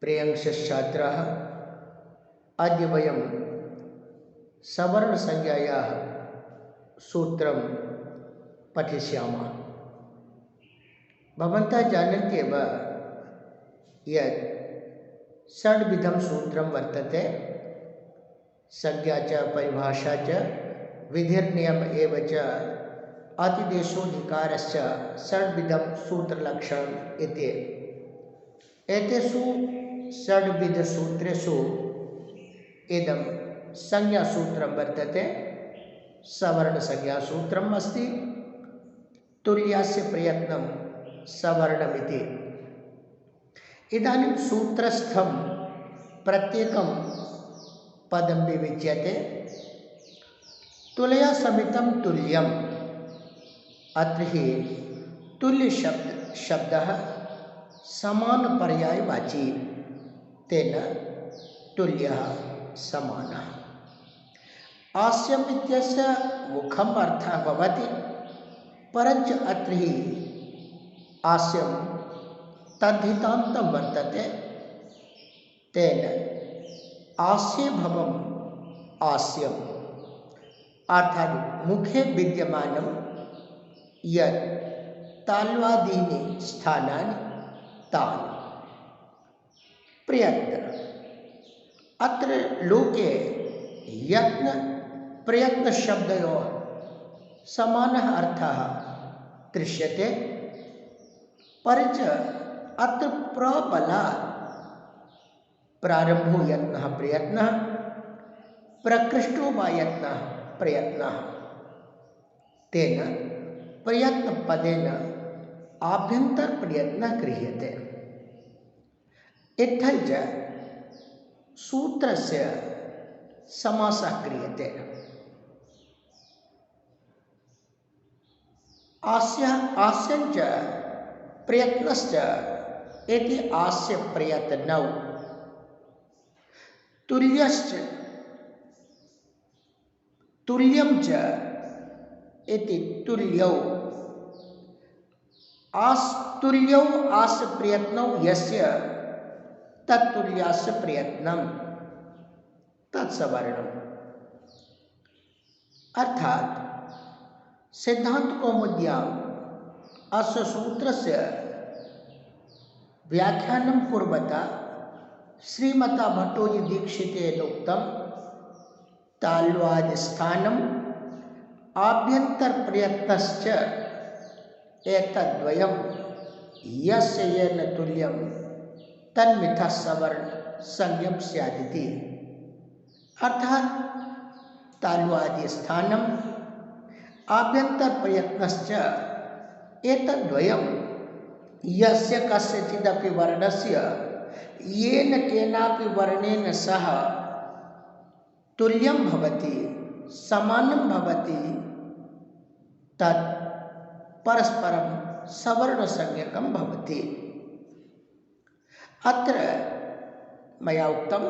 प्रियंक्षच्छात्राः, अद्य वयं सवर्णसंज्ञायाः सूत्रं पठिष्यामः। भवन्तः जानन्त्येव यत् षड्विधं सूत्रं वर्तते। संज्ञा च परिभाषा च विधिर्नियम एव च अतिदेशोऽधिकारश्च षड्विधं सूत्रलक्षणम् इति। एतेषु षड्विधसूत्रेषु इदं संज्ञासूत्रं वर्तते। सवर्णसंज्ञासूत्रम् अस्ति। तुल्यस्य प्रयत्नं सवर्णमिति। इदानीं सूत्रस्थं प्रत्येकं पदं विविच्यते। तुलया समितं तुल्यम्। अत्र हि तुल्यशब्दः समानपर्यायवाची, तेन तुल्यः समानः। आस्यम् इत्यस्य मुखम् अर्थः भवति, परञ्च अत्र हि आस्यं तद्धितान्तं वर्तते, तेन आस्यभवम् आस्यम्, अर्थात् मुखे विद्यमानं यत् ताल्वादीनि स्थानानि तानि। प्रयत्न। अत्र लोके यत्न प्रयत्न शब्दयोः समानः अर्थः दृश्यते, परञ्च अत्र प्रबलात् प्रारम्भो यत्नः प्रयत्नः, प्रकृष्टो वा यत्नः प्रयत्नः, तेन प्रयत्नपदेन आभ्यन्तरप्रयत्नः गृह्यते। इत्थञ्च सूत्रस्य समासः क्रियते। आस्यञ्च प्रयत्नश्च इति आस्य प्रयत्नौ, तुल्यश्च तुल्यं च इति तुल्यौ, आस्तुल्यौ आस्य प्रयत्नौ यस्य तत्तुल्यस्य प्रयत्नं तत्सवर्णम्। अर्थात् सिद्धान्तकौमुद्याम् अस्य सूत्रस्य व्याख्यानं कुर्वता श्रीमता भट्टोजीदीक्षितेन उक्तं ताल्वादिस्थानम् आभ्यन्तरप्रयत्नश्च एतद्वयं यस्य येन तुल्यं तन्मिथः सवर्णसंज्ञं स्यादिति। अर्थात् ताल्वादिस्थानम् आभ्यन्तरप्रयत्नश्च एतद्वयं यस्य कस्यचिदपि वर्णस्य येन केनापि वर्णेन सह तुल्यं भवति, समानं भवति, तत् परस्परं सवर्णसंज्ञकं भवति। अत्र मया उक्तम्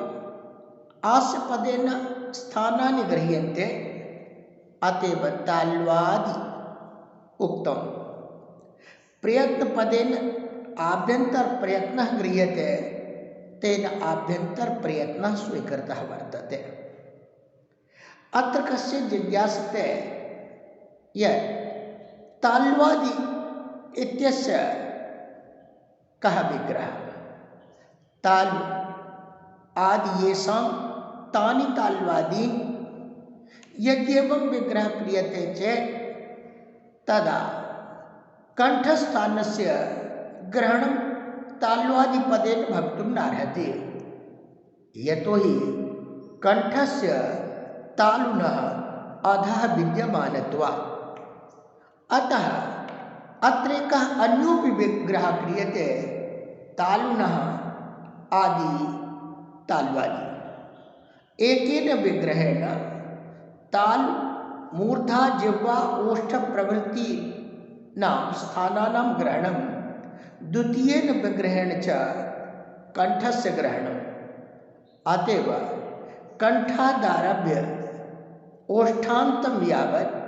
आस्यपदेन स्थानानि गृह्यन्ते, अतएव ताल्वादि उक्तम्। प्रयत्नपदेन आभ्यन्तरप्रयत्नः गृह्यते, तेन आभ्यन्तरप्रयत्नः स्वीकृतः वर्तते। अत्र कस्य जिज्ञासते यत् ताल्वादि इत्यस्य कः विग्रहः? ताल् आदि येषां तानि ताल्वादि, यद्येवं विग्रहः क्रियते चेत् तदा कण्ठस्थानस्य ग्रहणं ताल्वादिपदेन भवितुं नार्हति। यतोहि कण्ठस्य तालुनः अधः विद्यमानत्वात्। अतः अत्र एकः अन्योपि विग्रहः क्रियते, तालुनः आदि ताल्वादि। एकेन विग्रहेण ताल मूर्धा जिह्वा ओष्ठ प्रभृति नाम स्थानानां ग्रहणं, द्वितीयेन विग्रहेण च कंठस्य ग्रहणम्। अतएव कंठादारभ्य ओष्ठान्तं यावत्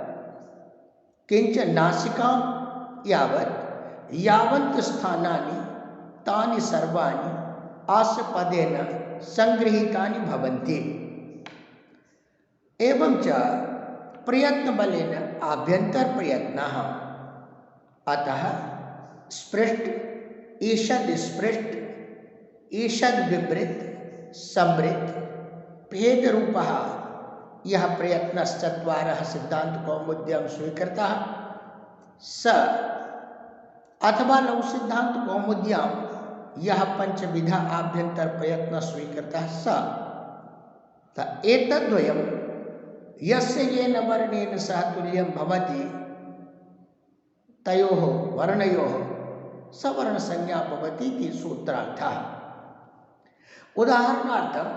किंच नासिकां यावत् यावन्त स्थानानि तानि सर्वाणि आस्य पदेन संगृहीतानि भवन्ति। एवं च प्रयत्नबलेन आभ्यन्तरप्रयत्नः। अतः स्पृष्ट, ईषद स्पृष्ट, ईषद विवृत, संवृत, भेद रूपः यह प्रयत्नश्चत्वारः सिद्धांत कौमुद्यां स्वीकृतः। स अथवा लघु सिद्धांत कौमुद्यां यह पंचविधा आभ्यंतर प्रयत्न स्वीकृतः स एतद्वयं यस्य येन वर्णेन सह तुल्यं भवति तयोः वर्णयोः सवर्ण संज्ञा भवति इति सूत्रार्थः। उदाहरणार्थम्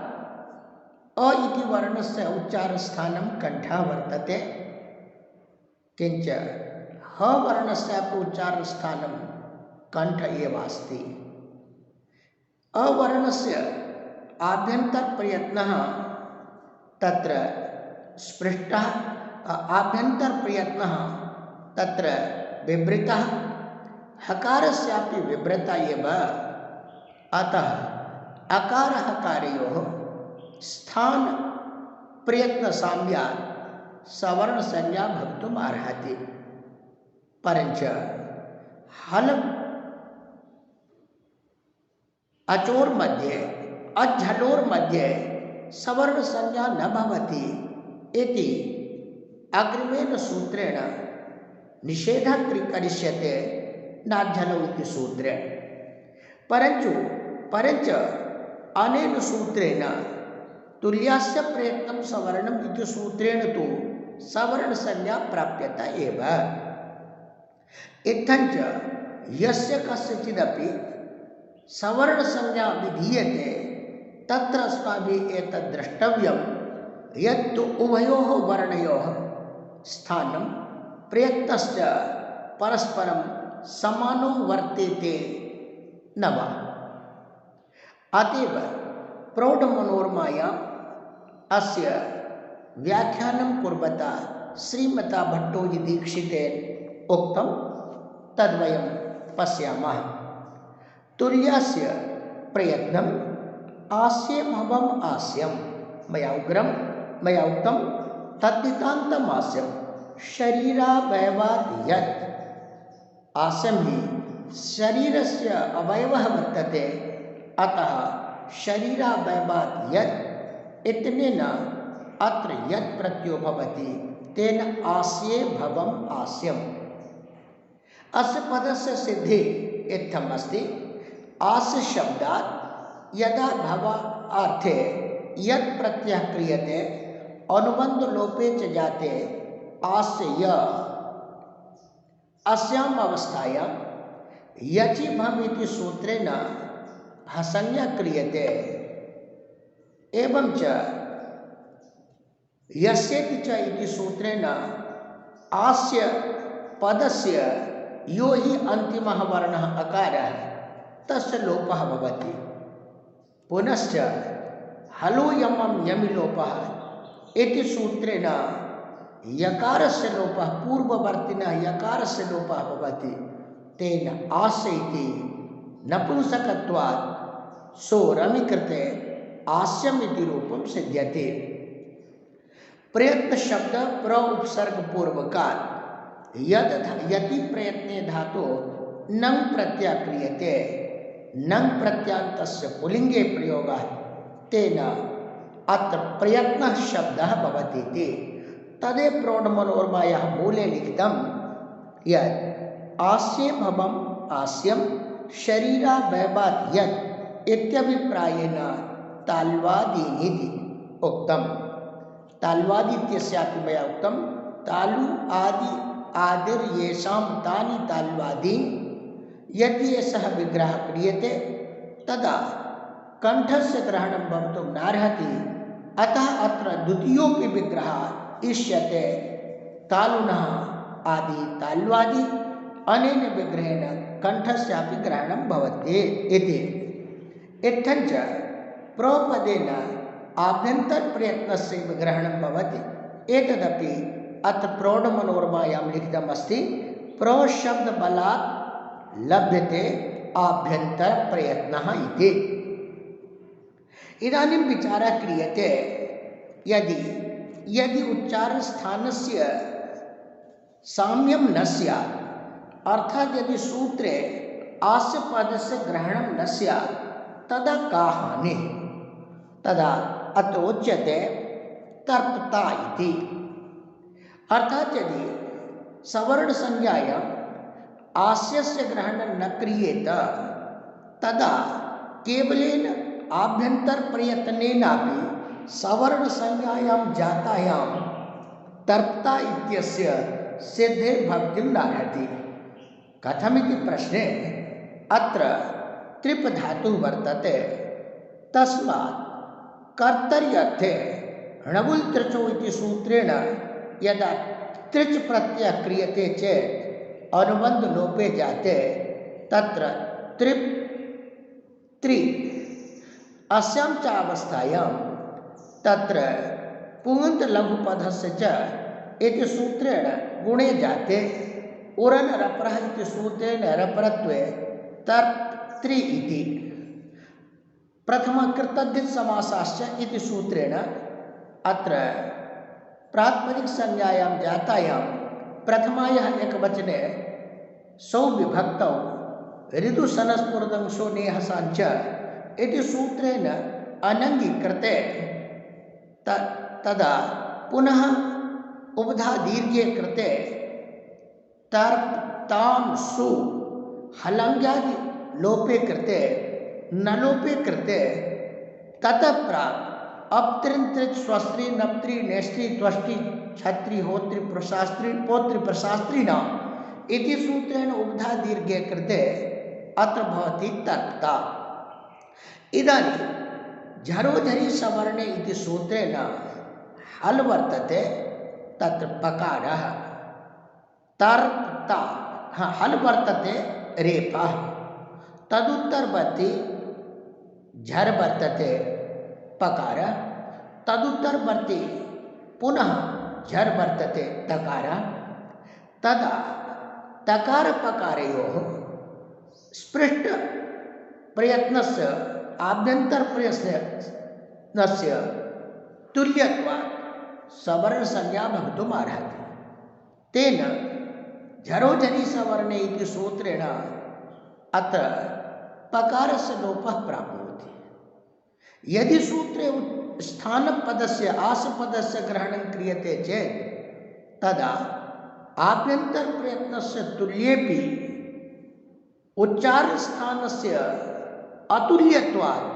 अ इति वर्णस्य उच्चारस्थानं कण्ठः वर्तते, किञ्च ह वर्णस्यापि उच्चारस्थानं कण्ठ एव अस्ति। अवर्णस्य आभ्यन्तरप्रयत्नः तत्र स्पृष्टः, आभ्यन्तरप्रयत्नः तत्र विवृतः, हकारस्यापि विवृता एव। अतः अकार हकारयोः स्थान प्रयत्न साम्यात् सवर्ण संज्ञा भवितुम् अर्हति। परञ्च हल अचोर मध्ये अझलोर मध्ये सवर्ण संज्ञा न भवति इति अग्रिमेन सूत्रेण निषेधः करिष्यते नाझलौ इति सूत्रेण। परञ्च अनेन सूत्रेण तुल्यस्य प्रयत्नं सवर्णम् इति सूत्रेण तु सवर्ण संज्ञा प्राप्यता एव। इत्थञ्च यस्य कस्यचिदपि सवर्ण संज्ञा विधीयते तत्र अस्माभिः एतद् द्रष्टव्यं यत् उभयोः वर्णयोः स्थानं प्रयत्नश्च परस्परं समानो वर्तेते न वा। अतएव प्रौढमनोरमायाम् अस्य व्याख्यानं कुर्वता श्रीमता भट्टोजी दीक्षितेन उक्तं तद्वयं पश्यामः। तुल्यस्य प्रयत्नम् आस्यमभम् आस्यं मया उक्तं तद्धितान्तम् आस्यं शरीरावयवात् यत्। आस्यं हि शरीरस्य अवयवः वर्तते, अतः शरीरावयवात् यत् इत्यनेन अत्र यत् प्रत्ययो भवति तेन आस्ये भवम् आस्यम्। अस्य पदस्य सिद्धि इत्थम् अस्ति। आस्य शब्दात् यदा भवार्थे यत् प्रत्ययः क्रियते अनुबंध लोपे च जाते आस्य य अस्याम् अवस्थायां यचि भम इति सूत्रेण हसंज्ञा क्रियते। एवं च यस्येति च इति सूत्रेण आस्य पदस्य यो हि अन्तिमः वर्णः अकारः तस्य लोपः भवति। पुनश्च हलो यमं यमि लोपः इति सूत्रेण यकारस्य लोपः पूर्ववर्तिनः यकारस्य लोपः भवति। तेन आस्य इति नपुंसकत्वात् सोरमि कृते आस्यम् इति रूपं सिद्ध्यति। प्रयत्न शब्द प्र उपसर्ग पूर्वकात् यति प्रयत्ने धातो नंग प्रत्यय क्रियते। नंग प्रत्यान्तस्य पुल्लिंगे प्रयोगः तेन अत्र प्रयत्नः शब्दः भवति इति। तदे प्रौढमनोरमायाः मूले लिखितं यत् आस्ये भवम् आस्यं शरीरावयवात् यत् इत्यभिप्रायेण ताल्वादीनीति उक्तं। ताल्वादी इत्यस्यापि मया उक्तं तालु आदि आदिर्येषां तानि ताल्वादीन् यदि एषः विग्रहः क्रियते तदा कंठस्य ग्रहणं भवितुं नार्हति। अतः अत्र द्वितीयोऽपि विग्रहः इष्यते तालुनः आदि ताल्वादि। अनेन विग्रहेण कंठस्यापि ग्रहणं भवति इति। इत्थञ्च प्रपदेन आभ्यन्तरप्रयत्नस्य विग्रहणं भवति। एतदपि अत्र प्रौढमनोरमायां लिखितमस्ति। प्रशब्दबलात् लभ्यते आभ्यन्तरप्रयत्नः इति। इदानीं विचारः क्रियते यदि यदि उच्चारणस्थानस्य साम्यं न स्यात्, अर्थात् यदि सूत्रे आस्य पदस्य ग्रहणं न स्यात् तदा का हानिः? तदा अत्र उच्यते तर्पता इति। अर्थात् यदि सवर्णसंज्ञायाम् आस्यस्य ग्रहणं न क्रियेत तदा केवलेन आभ्यन्तरप्रयत्नेनापि सवर्णसंज्ञायां जातायां तर्पता इत्यस्य सिद्धिर्भवितुं नार्हति। कथमिति प्रश्ने अत्र त्रिप् धातुः वर्तते, तस्मात् कर्तर्यर्थे णबुल् त्रिचो इति सूत्रेण यदा त्रिच् प्रत्ययः क्रियते चेत् अनुबन्धलोपे जाते तत्र त्रिप् त्रि अस्यां च अवस्थायां तत्र पुगन्त लघुपदस्य च इति सूत्रेण गुणे जाते उरन् रपरः इति सूत्रेण रपरत्वे तर्प् इति। प्रथम कृतद्धित समासाश्च इति सूत्रेण अत्र प्रातिपदिक संज्ञायां जातायां प्रथमायाः एकवचने सौ विभक्तौ ऋतुसनस्फुरदंशो नेहसाञ्च इति सूत्रेण अनङ्गीकृते तदा पुनः उपधा दीर्घे कृते तर्प् तां सु हलङ्ग्यादि लोपे कृते न लोपे कृते ततः प्राक् अप्त्रिन् त्रिच् स्वस्त्री नप्त्री नेष्ट्री त्वष्टी छत्री होत्री प्रशास्त्री पौत्री प्रशास्त्रीणां इति सूत्रेण उपधा दीर्घे कृते अत्र भवति तर्प्ता। इदानीं झरोझरि सवर्णे इति सूत्रेण हल् वर्तते, तत्र पकारः तर्प्ता हल् वर्तते रेफः, तदुत्तरवर्ती झर् वर्तते पकार, तदुत्तरवर्ती पुनः झर् वर्तते तकार। तदा तकार पकारयोः स्पृष्ट प्रयत्नस्य आभ्यन्तर प्रयत्नस्य तुल्यत्वात् सवर्णसंज्ञा भवितुम् अर्हति। तेन झरोझरि सवर्णे इति सूत्रेण अत्र पकारस्य लोपः प्राप्नोति। यदि सूत्रे स्थानपदस्य आसपदस्य ग्रहणं क्रियते चेत् तदा आभ्यन्तरप्रयत्नस्य तुल्येपि उच्चारणस्थानस्य अतुल्यत्वात्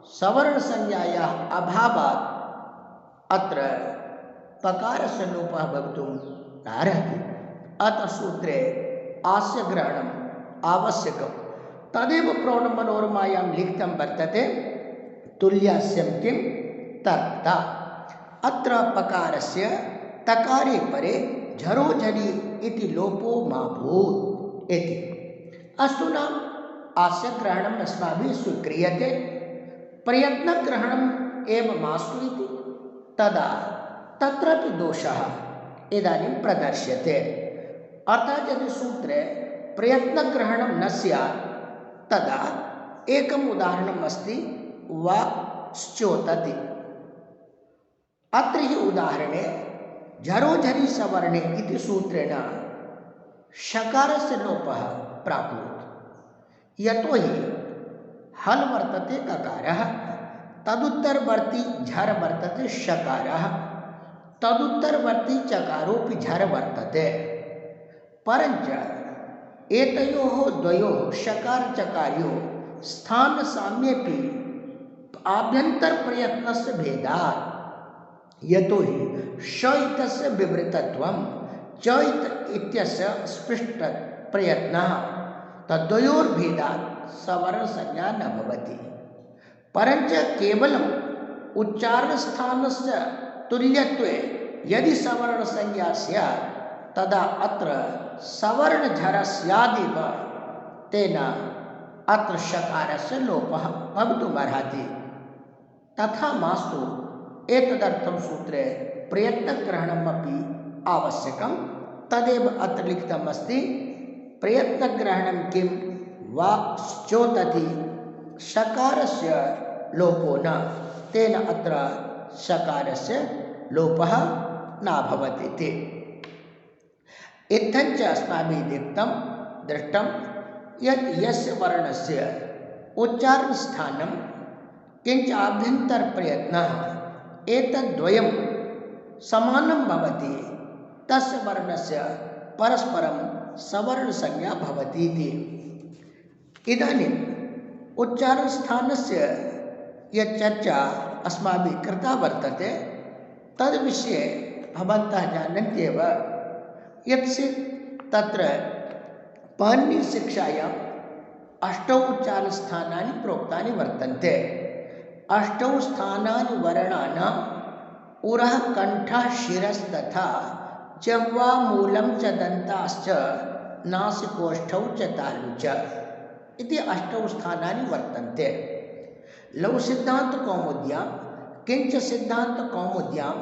सवर्णसंज्ञायाः अभावात् अत्र पकारस्य लोपः भवितुं नार्हति। अतः सूत्रे आस्य ग्रहणम् आवश्यकम्। तदेव प्रौढमनोरमायां लिखितं वर्तते तुल्यास्यं किं तर्प्ता। अत्र पकारस्य तकारे परे झरोझरि इति लोपो मा भूत् इति। अस्तु नाम आस्य ग्रहणम् अस्माभिः स्वीक्रियते, प्रयत्नग्रहणम् एव मास्तु इति, तदा तत्रापि दोषः इदानीं प्रदर्श्यते। अर्थात् यदि सूत्रे प्रयत्नग्रहणं न स्यात् तदा एकम् उदाहरणम् अस्ति वाश्चोतति। अत्र हि उदाहरणे झरोझरि सवर्णे इति सूत्रेण शकारस्य लोपः प्राप्नोति। यतोहि हल् वर्तते ककारः, तदुत्तरवर्ती झर् वर्तते शकारः, तदुत्तरवर्ती चकारोऽपि झर् वर्तते। परञ्च एतयोः द्वयोः शकारचकारयोः स्थानसाम्येऽपि आभ्यन्तरप्रयत्नस्य भेदात्, यतोहि श इत्यस्य विवृतत्वं च इत्यस्य स्पृष्टप्रयत्नः, तद्वयोर्भेदात् सवर्णसंज्ञा न भवति। परञ्च केवलम् उच्चारणस्थानस्य तुल्यत्वे यदि सवर्णसंज्ञा स्यात् तदा अत्र सवर्णझरः स्यादेव, तेन अत्र शकारस्य लोपः भवितुमर्हति। तथा मास्तु, एतदर्थं सूत्रे प्रयत्नग्रहणमपि आवश्यकं। तदेव अत्र लिखितमस्ति प्रयत्नग्रहणं किं वाश्चोतति। शकारस्य लोपो न, तेन अत्र सकारस्य लोपः न भवति इति। इत्थञ्च अस्माभिः दृष्टं यत् यस्य वर्णस्य उच्चारणस्थानं किञ्च आभ्यन्तरप्रयत्नः एतद्द्वयं समानं भवति, तस्य वर्णस्य परस्परं सवर्णसंज्ञा भवति इति। इदानीम् उच्चारणस्थानस्य यत् चर्चा अस्माभिः कृता वर्तते तद्विषये भवन्तः जानन्ति एव यत् तत्र पाणिनिशिक्षायाम् 8 उच्चारणस्थानानि प्रोक्तानि वर्तन्ते। 8 स्थानानि वर्णानाम् उरः कण्ठः शिरस्तथा जिह्वा मूलं च दन्ताश्च नासिकोष्ठौ च तालु च इति 8 स्थानानि वर्तन्ते। लघुसिद्धान्तकौमुद्यां किञ्च सिद्धान्तकौमुद्यां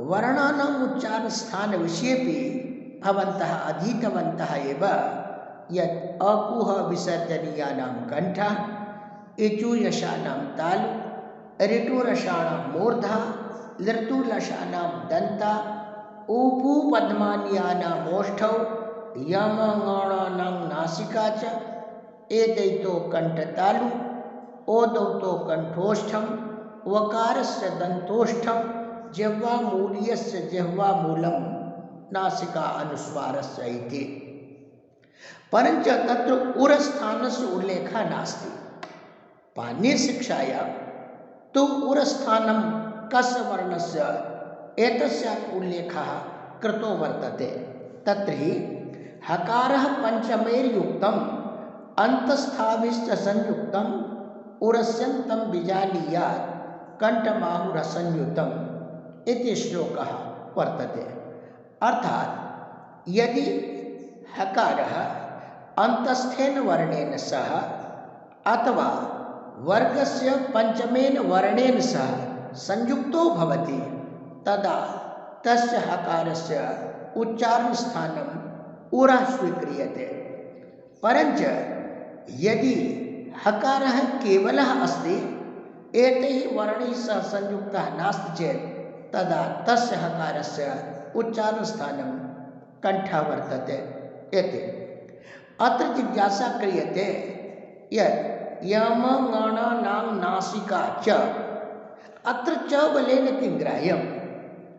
वर्णानाम् उच्चारणस्थानविषयेपि भवन्तः अधीतवन्तः एव यत् अकुह विसर्जनीयानां कण्ठः, इचुयशानां तालु, ऋटुरसाणां मूर्धा, लृतुलसानां दन्ता, ऊपूपद्मानीयानाम् ओष्ठौ, यमङाणानां नासिका च, एतैतो कण्ठतालु, ओदौतो कण्ठोष्ठं, वकारस्य दन्तोष्ठं, जिह्वामूलीयस्य जिह्वामूलं, नासिका अनुस्वारस्य इति। परञ्च तत्र उरस्थानस्य उल्लेखः नास्ति। पाणिनिशिक्षायां तु उरस्थानं कस्य वर्णस्य एतस्याः उल्लेखः कृतो वर्तते। तत्र हि हकारः पञ्चमैर्युक्तम् अन्तःस्थाभिश्च संयुक्तम् उरस्यन्तं विजानीयात् कण्ठमाहुरसंयुतम् इति श्लोकः वर्तते। अर्थात यदि हकारः अन्तस्थेन वर्णेन सह अथवा वर्गस्य पंचमेन वर्णेन सह संयुक्तो भवति तदा तस्य हकारस्य उच्चारणस्थानम् उरः स्वीक्रियते। परञ्च यदि हकारः केवलः अस्ति एतैः वर्णैः सह संयुक्तः नास्ति चेत् तदा तस्य हकारस्य उच्चारणस्थानं कण्ठः वर्तते इति। अत्र जिज्ञासा क्रियते यत् यमङाणानां नासिका च, अत्र च बलेन किं ग्राह्यं?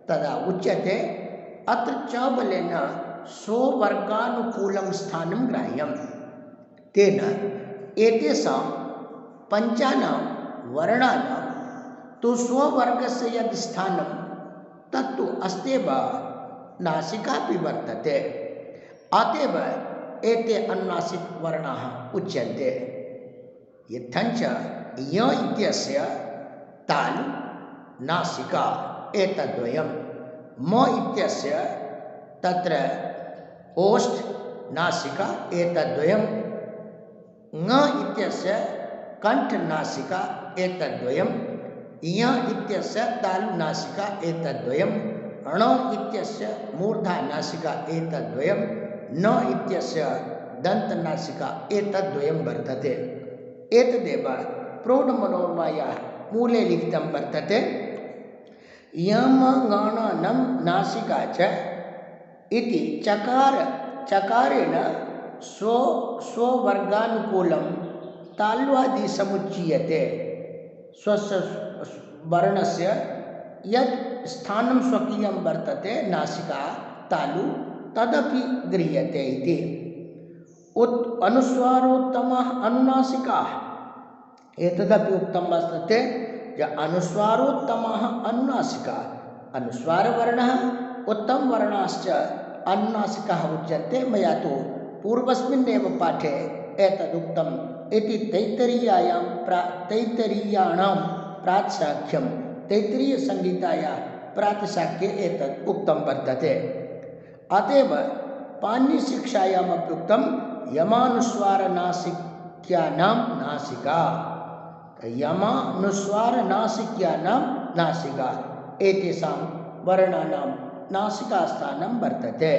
तदा उच्यते अत्र च बलेन स्ववर्गानुकूलं स्थानं ग्राह्यं। तेन एतेषां पञ्चानां वर्णानां तु स्ववर्गस्य यद् स्थानं तत्तु अस्त्येव, नासिकापि वर्तते। अतएव एते अनुनासिकवर्णाः उच्यन्ते। इत्थञ्च य इत्यस्य तालु नासिका एतद्वयं, म इत्यस्य तत्र ओष्ठ नासिका एतद्वयं, ङ इत्यस्य कण्ठ नासिका एतद्वयं, य इत्यस्य तालु नासिका एतद्वयं, ण इत्यस्य मूर्धा नासिका एतद्वयं, न इत्यस्य दन्त नासिका एतद्वयं वर्तते। एतदेव प्रौढमनोरमायाः मूले लिखितं वर्तते। यमङाणानां नासिका च इति चकारेण स्ववर्गानुकूलं ताल्वादि समुच्चीयते। स्वस्य वर्णस्य यत् स्थानं स्वकीयं वर्तते नासिका तालु तदपि गृह्यते इति। अनुस्वारोत्तमः अनुनासिकाः एतदपि उक्तं वर्तते। अनुस्वारोत्तमः अनुनासिका, अनुस्वारवर्णः उत्तमवर्णाश्च अनुनासिकाः उच्यन्ते। मया तु पूर्वस्मिन्नेव पाठे एतदुक्तम् इति। तैत्तरीयाणां प्रातिशाख्यं, तैत्तरीयसंहितायाः प्रातिशाख्ये एतत् उक्तं वर्तते। अतएव पाणिनिशिक्षायामपि उक्तं यमानुस्वारनासिक्यानां नासिका, यमानुस्वारनासिक्यानां नासिका एतेषां वर्णानां नासिकास्थानं वर्तते।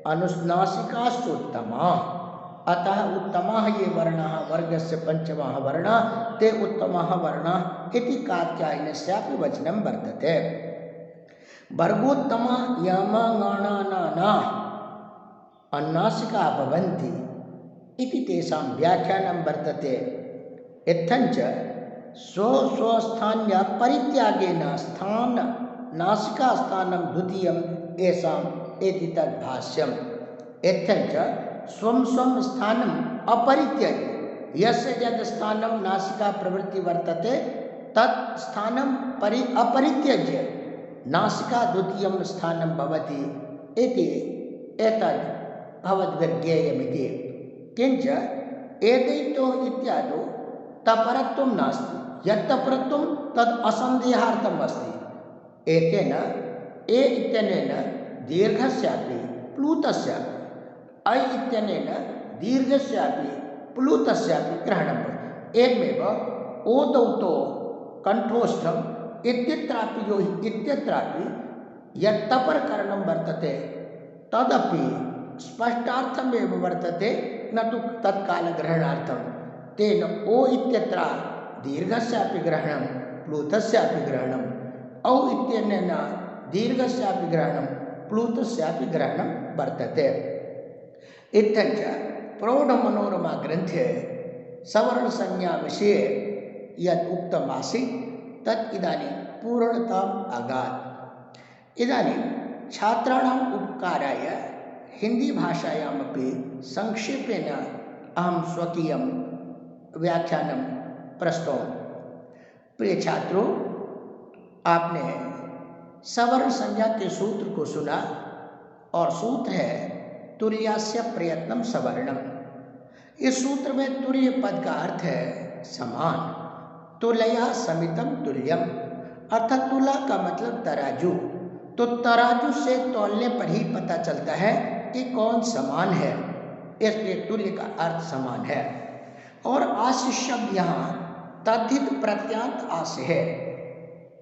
अनुनासिकाश्चोत्तमा अतः उत्तमाः ये वर्णाः वर्गस्य पञ्चमः वर्णः ते उत्तमाः वर्णाः इति कात्यायनस्यापि वचनं वर्तते। वर्गोत्तमा यमगणानाः अन्नासिका भवन्ति इति तेषां व्याख्यानं वर्तते। इत्थञ्च स्वस्वस्थान्य परित्यागेन स्थान नासिकास्थानं द्वितीयं येषाम् इति तद्भाष्यम्। इत्थञ्च स्वं स्वं स्थानम् अपरित्यज्य यस्य यद् स्थानं नासिका प्रवृत्ति वर्तते तत् स्थानं अपरित्यज्य नासिका द्वितीयं स्थानं भवति इति एतद् भवद्विज्ञेयमिति। किञ्च एतैतो इत्यादौ तपरत्वं नास्ति, यत्तपरत्वं तद् असन्देहार्थम् अस्ति। एतेन ए इत्यनेन दीर्घस्यापि प्लूतस्यापि ऐ इत्यनेन दीर्घस्यापि प्लूतस्यापि ग्रहणं भवति। एवमेव ओदौतो कंठोष्ठम् इत्यत्रापि यो हि इत्यत्रापि यत्तपरकरणं वर्तते तदपि स्पष्टार्थमेव वर्तते, न तु तत्कालग्रहणार्थं। तेन ओ इत्यत्र दीर्घस्यापि ग्रहणं प्लूतस्यापि ग्रहणम्, औ इत्यनेन दीर्घस्यापि ग्रहणं प्लूतस्यापि ग्रहणं वर्तते। इत्थञ्च प्रौढमनोरमा ग्रन्थे सवर्णसंज्ञाविषये यद् उक्तमासीत् तत् इदानीं पूर्णताम् अगात्। इदानीं छात्राणाम् उपकाराय हिन्दीभाषायामपि संक्षेपेण अहं स्वकीयं व्याख्यानं प्रस्तौमि। प्रिय छात्रों, आपने सवर्ण संज्ञा के सूत्र को सुना और सूत्र है तुल्यस्य प्रयत्नं सवर्णम। इस सूत्र में तुल्य पद का अर्थ है समान। तुलया समितम तुल्यम अर्थात तुला का मतलब तराजू। तो तराजू से तौलने पर ही पता चलता है कि कौन समान है, इसलिए तुल्य का अर्थ समान है। और आस्य शब्द यहाँ तद्धित प्रत्यांत आस्य है।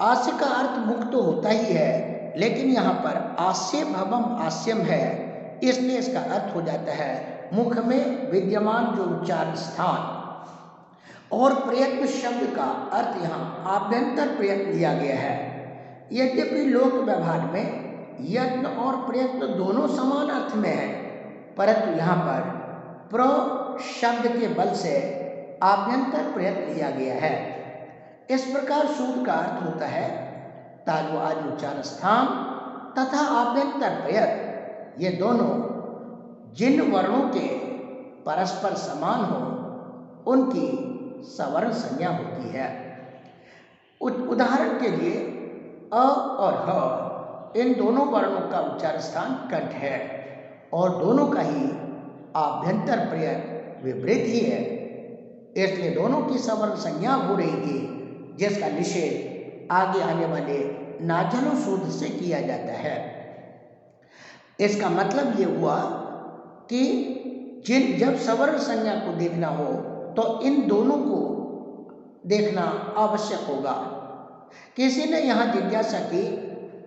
आस्य का अर्थ मुख तो होता ही है, लेकिन यहाँ पर आस्य भवम आस्यम है, इसलिए इसका अर्थ हो जाता है मुख में विद्यमान जो उच्चारण स्थान। और प्रयत्न शब्द का अर्थ यहाँ आभ्यंतर प्रयत्न दिया गया है। यद्यपि लोक व्यवहार में यत्न और प्रयत्न दोनों समान अर्थ में है, परंतु यहाँ पर प्र शब्द के बल से आभ्यंतर प्रयत्न लिया गया है। इस प्रकार सूत्र का अर्थ होता है तालु आदि उच्चारण स्थान तथा आभ्यंतर प्रयत्न, ये दोनों जिन वर्णों के परस्पर समान हो उनकी सवर्ण संज्ञा होती है। उदाहरण के लिए अ और ह इन दोनों वर्णों का उच्चारण स्थान कंठ है और दोनों का ही आभ्यंतर प्रयत्न विपरीत ही है, इसलिए दोनों की सवर्ण संज्ञा हो रही थी, जिसका निषेध आगे आने वाले नाजलो सूत्र से किया जाता है। इसका मतलब ये हुआ कि जब सवर्ण संज्ञा को देखना हो तो इन दोनों को देखना आवश्यक होगा। किसी ने यहाँ जिज्ञासा की,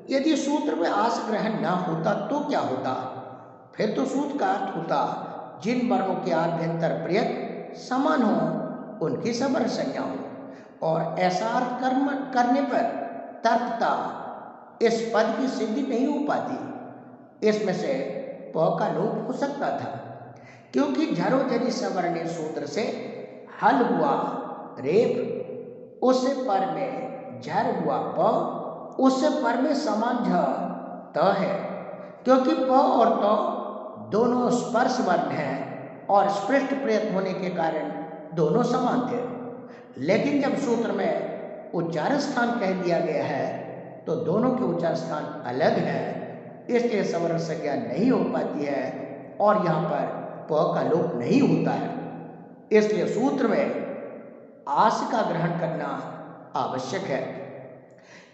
यदि सूत्र में आस ग्रहण ना होता तो क्या होता? फिर तो सूत्र का अर्थ होता जिन वर्णों के आभ्यंतर प्रयत्न समान हो उनकी सवर्ण संज्ञा हो, और ऐसा अर्थ करने पर तर्कता इस पद की सिद्धि नहीं हो पाती। इसमें से प का लोप हो सकता था, क्योंकि झरोझरी सवर्णे सूत्र से हल हुआ रेफ, उससे पर में झर हुआ प, उससे पर में समान झ त है, क्योंकि प और त दोनों स्पर्श वर्ण हैं और स्पृष्ट प्रयत्न होने के कारण दोनों समान थे। लेकिन जब सूत्र में उच्चारण स्थान कह दिया गया है तो दोनों के उच्चारण स्थान अलग हैं, इसलिए सवर्ण संज्ञा नहीं हो पाती है और यहाँ पर प का लोप नहीं होता है। इसलिए सूत्र में आस का ग्रहण करना आवश्यक है।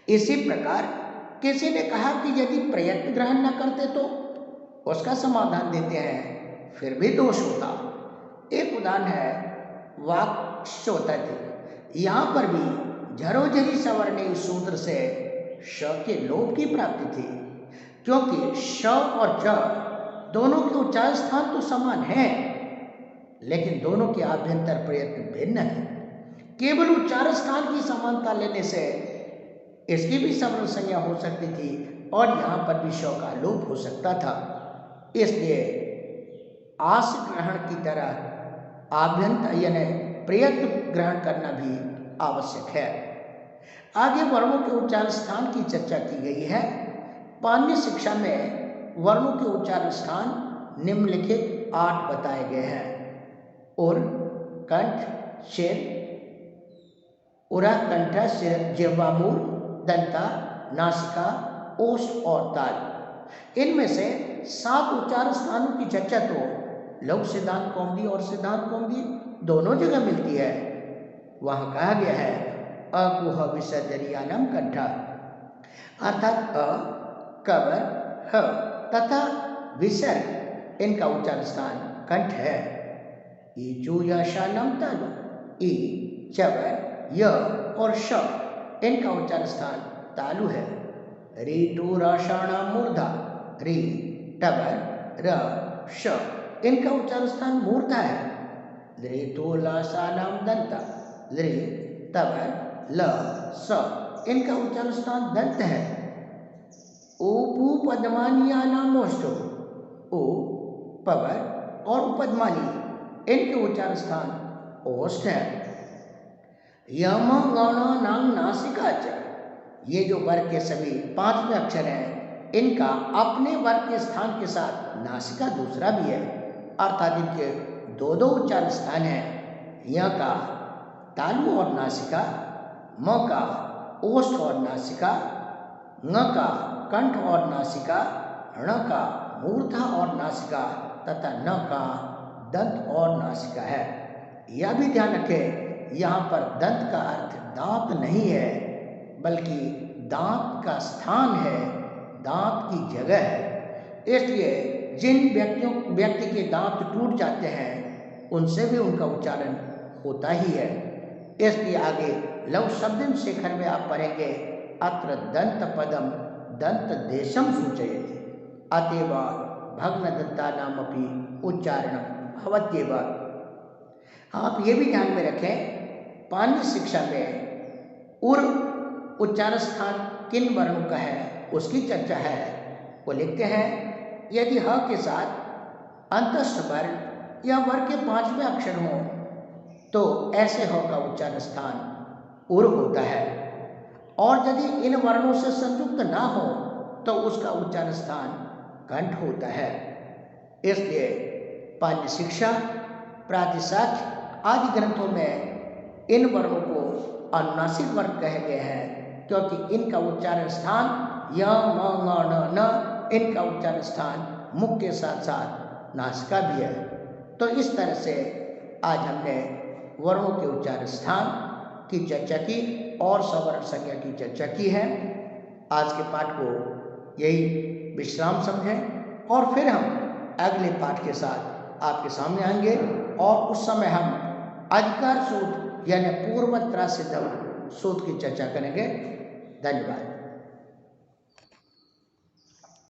इसी प्रकार किसी ने कहा कि यदि प्रयत्न ग्रहण न करते तो उसका समाधान देते हैं, फिर भी दोष होता। एक उदाहरण है वाक्शोतति। यहाँ पर भी झरोझरी सवर्णे इस सूत्र से श के लोप की प्राप्ति थी, क्योंकि श और च दोनों के उच्चारण स्थान तो समान हैं, लेकिन दोनों के आभ्यंतर प्रयत्न भिन्न है। केवल उच्चारण स्थान की समानता लेने से इसकी भी समरूप संज्ञा हो सकती थी और यहाँ पर भी श का लोप हो सकता था। इसलिए आस ग्रहण की तरह आभ्यंतर यानी प्रयत्न ग्रहण करना भी आवश्यक है। आगे वर्णों के उच्चारण स्थान की चर्चा की गई है। पाणिनि शिक्षा में वर्णों के उच्चारण स्थान निम्नलिखित 8 बताए गए हैं। उर, कंठ, शिर, उरा, कंठ, सिर, जिह्वा, मूल, दंता, नासिका, ओष्ठ और ताल। इनमें से 7 उच्चारण स्थानों की चर्चा तो लघु सिद्धांत कौमुदी और सिद्धांत कौमुदी दोनों जगह मिलती है। वहाँ कहा गया है अकुह विसर्जनीयानम कंठ, अर्थात अ, कवर, ह तथा विसर्ग इनका उच्चारण स्थान कंठ है। ईचू यशानम तालु, ई, चवर, य और श इनका उच्चारण स्थान तालु है। रीटू राषाणाम मूर्धा, री, टवर, र, श इनका उच्चारण स्थान मूर्धा है। लृतु लासानाम दंता, लृ, तवर, ल, स इनका उच्चारण स्थान दंत है। उपू पद्मानियानाम ओष्ठो, उ, पवर और उपद्मानी इनके उच्चारण स्थान ओष्ठ है। यम गण नाम नासिका च, ये जो वर्ग के सभी 5वें अक्षर हैं इनका अपने वर्ग के स्थान के साथ नासिका दूसरा भी है, अर्थात इनके 2 उच्चारण स्थान हैं। य का तालु और नासिका, म का ओष्ठ और नासिका, ङ का कंठ और नासिका, ण का मूर्धा और नासिका तथा न का दंत और नासिका है। यह भी ध्यान रखें यहाँ पर दंत का अर्थ दांत नहीं है बल्कि दांत का स्थान है, दांत की जगह है। इसलिए जिन व्यक्ति के दांत टूट जाते हैं उनसे भी उनका उच्चारण होता ही है। इसलिए आगे लघु शब्द शेखर में आप पढ़ेंगे अत्र दंत पदम दंत देशम सूचयति, अतएव भग्न दंतानामपि उच्चारणम भवत्येव। आप ये भी ध्यान में रखें पाणिनि शिक्षा में उर उच्चारण स्थान किन वर्णों का है उसकी चर्चा है। वो लिखते हैं यदि ह के साथ अंतस्थ वर्ण या वर्ग के 5वें अक्षर हों तो ऐसे ह का उच्चारण स्थान उर होता है, और यदि इन वर्णों से संयुक्त ना हो तो उसका उच्चारण स्थान कंठ होता है। इसलिए पाणिनि शिक्षा, प्रातिशाख्य आदि ग्रंथों में इन वर्णों को अनुनासिक वर्ण कहे गए हैं क्योंकि इनका उच्चारण स्थान य, म, ङ, ण, न इनका उच्चारण स्थान मुख के साथ साथ नासिका भी है। तो इस तरह से आज हमने वर्णों के उच्चारण स्थान की चर्चा की और सवर्ण संज्ञा की चर्चा की है। आज के पाठ को यही विश्राम समझें और फिर हम अगले पाठ के साथ आपके सामने आएंगे और उस समय हम अधिकार सूत्र यानी पूर्वत्रासितम सूत्र की चर्चा करेंगे। धन्यवाद।